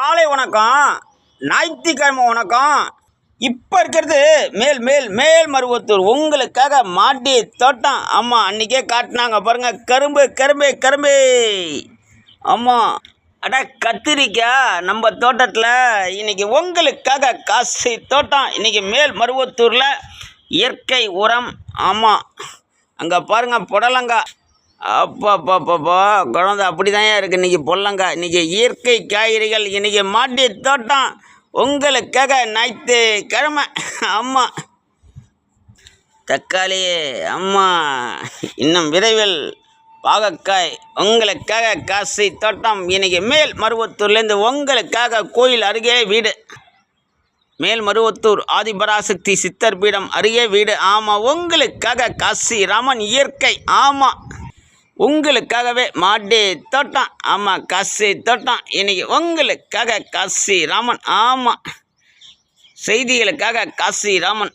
காலை வணக்கம், ஞாயிற்றுக்கிழமை வணக்கம். இப்போ இருக்கிறது மேல்மருவத்தூர் உங்களுக்காக மாடி தோட்டம். ஆமாம், அன்றைக்கே காட்டினாங்க பாருங்கள், கரும்பு. ஆமாம், அட கத்திரிக்காய் நம்ம தோட்டத்தில் இன்றைக்கி உங்களுக்காக காசி தோட்டம். இன்றைக்கி மேல்மருவத்தூரில் இயற்கை உரம். ஆமாம், அங்கே பாருங்கள் புடலங்காய். அப்பா குழந்தை அப்படி தான் இருக்குது. இன்றைக்கி பொல்லங்காய், இன்றைக்கி இயற்கை காய்கறிகள், இன்றைக்கி மாடி தோட்டம் உங்களுக்காக ஞாயிற்றுக்கிழமை. ஆமாம், தக்காளி. ஆமாம், இன்னும் விரைவில் பாகக்காய் உங்களுக்காக காசி தோட்டம். இன்றைக்கி மேல்மருவத்தூர்லேருந்து உங்களுக்காக கோயில் அருகே வீடு. மேல்மருவத்தூர் ஆதிபராசக்தி சித்தர் பீடம் அருகே வீடு. ஆமாம், உங்களுக்காக காசி ராமன் இயற்கை. ஆமாம், உங்களுக்காகவே மாடி தோட்டம். ஆமாம், காசி தோட்டம். இன்றைக்கி உங்களுக்காக காசி ராமன். ஆமாம், செய்திகளுக்காக காசி ராமன்.